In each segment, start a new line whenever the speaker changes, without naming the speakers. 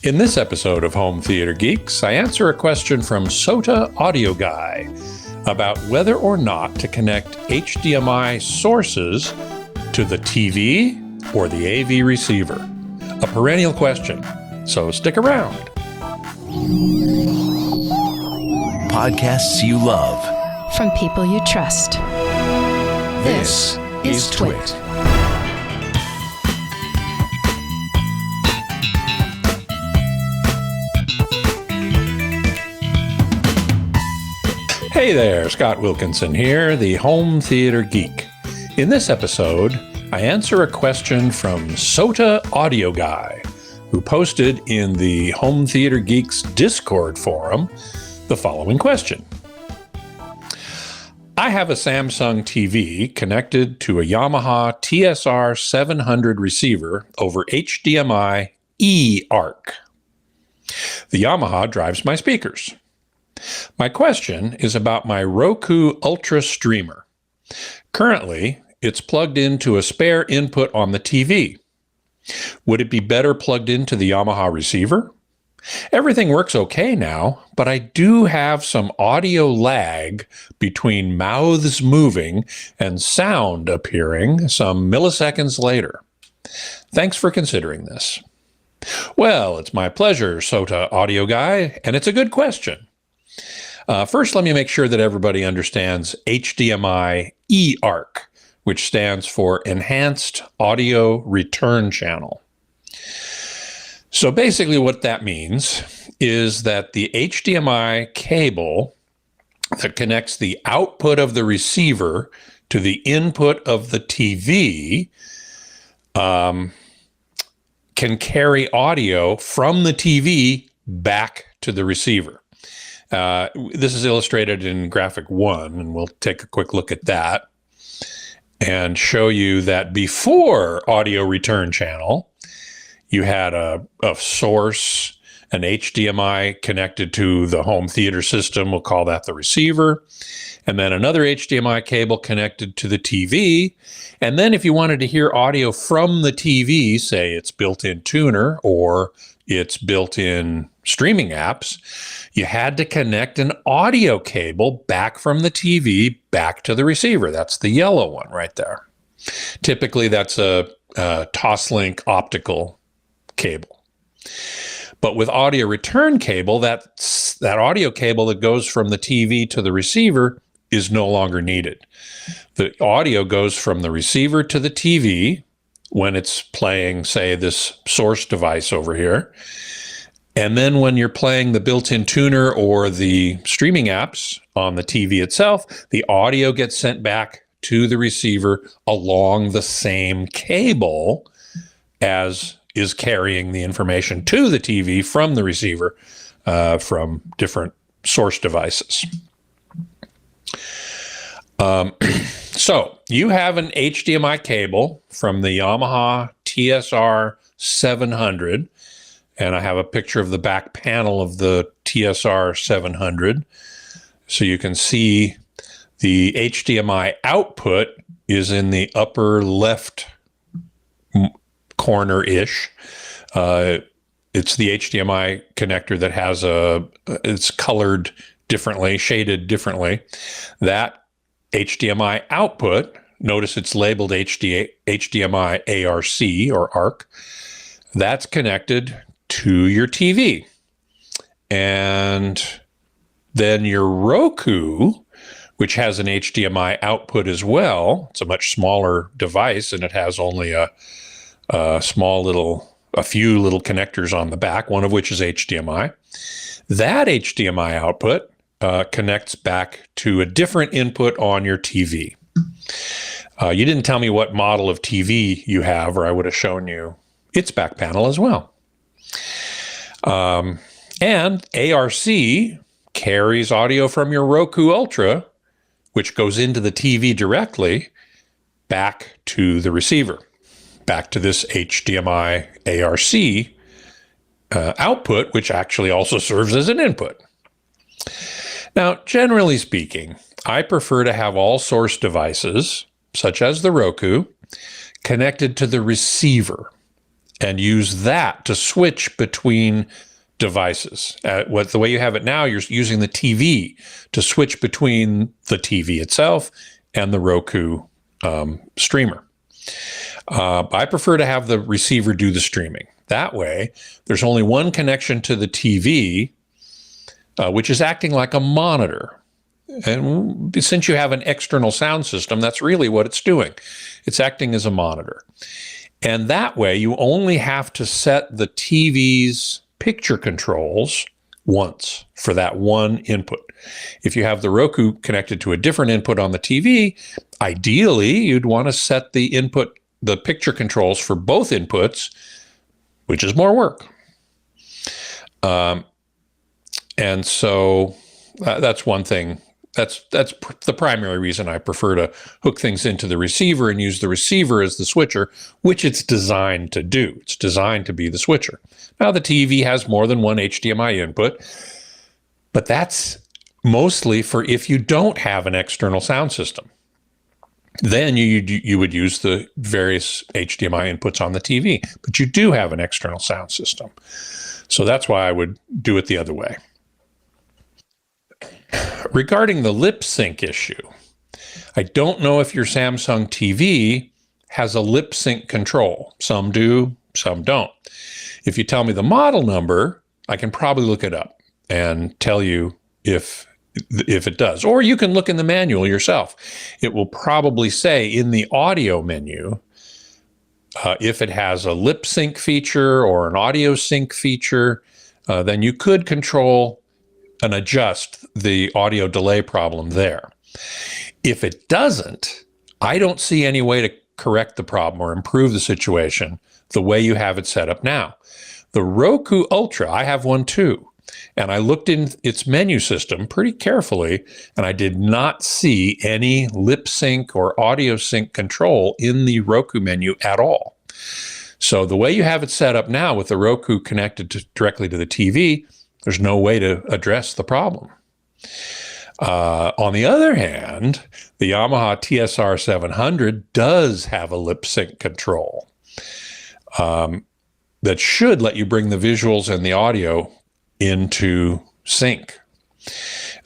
In this episode of Home Theater Geeks, I answer a question from Sota Audio Guy about whether or not to connect HDMI sources to the TV or the AV receiver. A perennial question, so stick around.
Podcasts you love.
From people you trust.
This is TWiT.
Hey there, Scott Wilkinson here, the Home Theater Geek. In this episode, I answer a question from Sota Audio Guy, who posted in the Home Theater Geeks Discord forum the following question. I have a Samsung TV connected to a Yamaha TSR 700 receiver over HDMI eARC. The Yamaha drives my speakers. My question is about my Roku Ultra streamer. Currently, it's plugged into a spare input on the TV. Would it be better plugged into the Yamaha receiver? Everything works okay now, but I do have some audio lag between mouths moving and sound appearing some milliseconds later. Thanks for considering this. Well, it's my pleasure, Sota Audio Guy, and it's a good question. First, let me make sure that everybody understands HDMI eARC, which stands for Enhanced Audio Return Channel. So basically what that means is that the HDMI cable that connects the output of the receiver to the input of the TV can carry audio from the TV back to the receiver. This is illustrated in graphic 1, and we'll take a quick look at that and show you that before audio return channel, you had a source, an HDMI connected to the home theater system, we'll call that the receiver, and then another HDMI cable connected to the TV. And then if you wanted to hear audio from the TV, say it's built-in tuner or it's built-in streaming apps, you had to connect an audio cable back from the TV back to the receiver. That's the yellow one right there. Typically, that's a Toslink optical cable. But with audio return cable, that audio cable that goes from the TV to the receiver is no longer needed. The audio goes from the receiver to the TV when it's playing, say, this source device over here. And then when you're playing the built-in tuner or the streaming apps on the TV itself, the audio gets sent back to the receiver along the same cable as is carrying the information to the TV from the receiver from different source devices. So you have an HDMI cable from the Yamaha TSR 700, and I have a picture of the back panel of the TSR 700. So you can see the HDMI output is in the upper left corner-ish. It's the HDMI connector that has it's colored differently, shaded differently. That HDMI output, notice it's labeled HDMI ARC or ARC, that's connected to your TV. And then your Roku, which has an HDMI output as well, it's a much smaller device and it has only a few little connectors on the back, one of which is HDMI. That HDMI output connects back to a different input on your TV. You didn't tell me what model of TV you have, or I would have shown you its back panel as well. And ARC carries audio from your Roku Ultra, which goes into the TV directly, back to the receiver, back to this HDMI ARC output, which actually also serves as an input. Now, generally speaking, I prefer to have all source devices, such as the Roku, connected to the receiver and use that to switch between devices. The way you have it now, you're using the TV to switch between the TV itself and the Roku streamer. I prefer to have the receiver do the streaming. That way, there's only one connection to the TV, which is acting like a monitor. And since you have an external sound system, that's really what it's doing. It's acting as a monitor. And that way, you only have to set the TV's picture controls once for that one input. If you have the Roku connected to a different input on the TV, ideally, you'd want to set the picture controls for both inputs, which is more work. And so that's one thing. That's the primary reason I prefer to hook things into the receiver and use the receiver as the switcher, which it's designed to do. It's designed to be the switcher. Now, the TV has more than one HDMI input, but that's mostly for if you don't have an external sound system. Then you would use the various HDMI inputs on the TV, but you do have an external sound system. So that's why I would do it the other way. Regarding the lip sync issue, I don't know if your Samsung TV has a lip sync control. Some do, some don't. If you tell me the model number, I can probably look it up and tell you if it does. Or you can look in the manual yourself. It will probably say in the audio menu if it has a lip sync feature or an audio sync feature, then you could control and adjust the audio delay problem there. If it doesn't, I don't see any way to correct the problem or improve the situation the way you have it set up now. The Roku Ultra, I have one too, and I looked in its menu system pretty carefully, and I did not see any lip sync or audio sync control in the Roku menu at all. So the way you have it set up now with the Roku connected directly to the TV, there's no way to address the problem. On the other hand, the Yamaha TSR 700 does have a lip sync control that should let you bring the visuals and the audio into sync.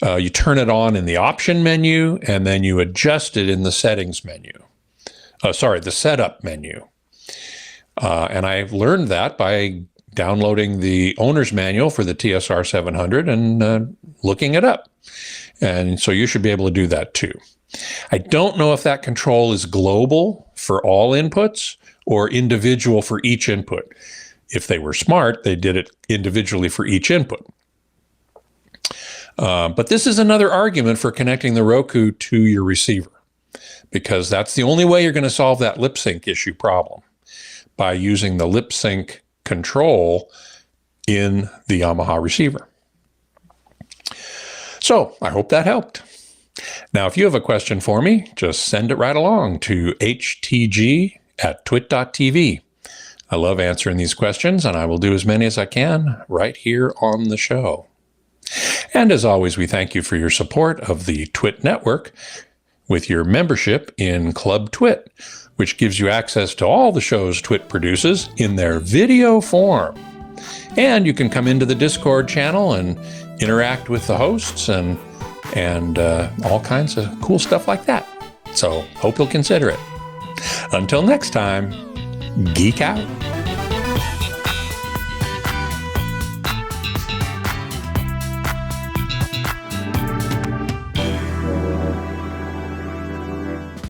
You turn it on in the option menu, and then you adjust it in the settings menu. The setup menu. And I learned that by downloading the owner's manual for the TSR 700 and looking it up. And so you should be able to do that too. I don't know if that control is global for all inputs or individual for each input. If they were smart, they did it individually for each input. But this is another argument for connecting the Roku to your receiver, because that's the only way you're going to solve that lip sync issue problem, by using the lip sync control in the Yamaha receiver. So I hope that helped. Now, if you have a question for me, just send it right along to htg@twit.tv. I love answering these questions, and I will do as many as I can right here on the show. And as always, we thank you for your support of the TWiT network with your membership in Club TWiT, which gives you access to all the shows TWiT produces in their video form. And you can come into the Discord channel and interact with the hosts and all kinds of cool stuff like that. So hope you'll consider it. Until next time, geek out.